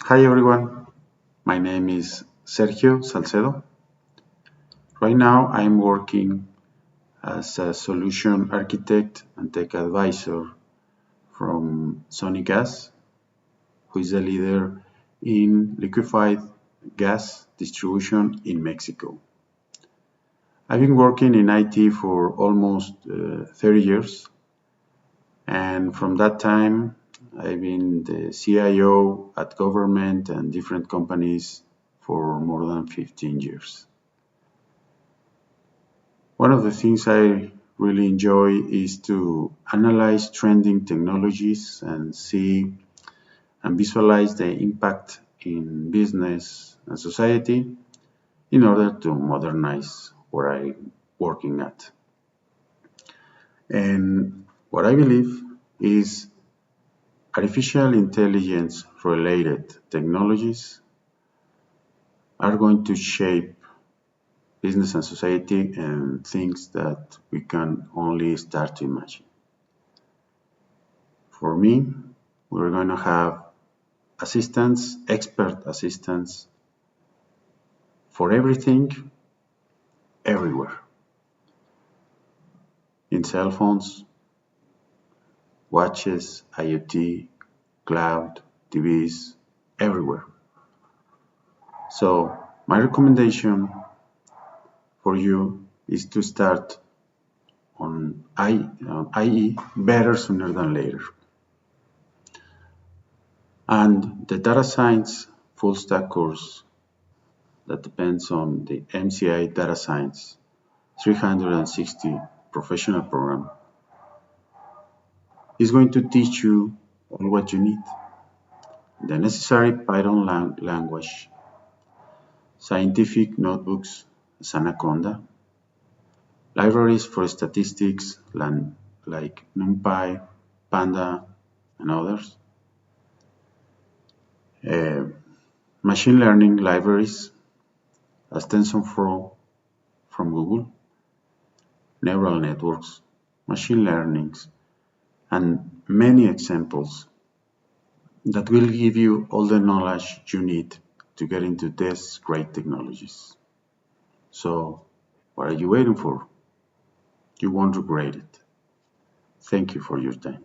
Hi everyone, my name is Sergio Salcedo. Right now I'm working as a solution architect and tech advisor from Sony Gas, who is a leader in liquefied gas distribution in Mexico. I've been working in IT for almost 30 years, and from that time I've been the CIO at government and different companies for more than 15 years. One of the things I really enjoy is to analyze trending technologies and see and visualize the impact in business and society in order to modernize where I'm working at. And what I believe is artificial intelligence related technologies are going to shape business and society and things that we can only start to imagine. For me, we're going to have assistants, expert assistants for everything, everywhere. In cell phones, watches, IoT, cloud, TVs, everywhere. So my recommendation for you is to start on IE better sooner than later. And the data science full stack course that depends on the MCI Data Science 360 professional program is going to teach you all what you need. The necessary Python language, scientific notebooks as Anaconda, libraries for statistics like NumPy, Panda, and others, machine learning libraries as TensorFlow from Google, neural networks, machine learnings, and many examples that will give you all the knowledge you need to get into these great technologies. So, what are you waiting for? You won't regret it. Thank you for your time.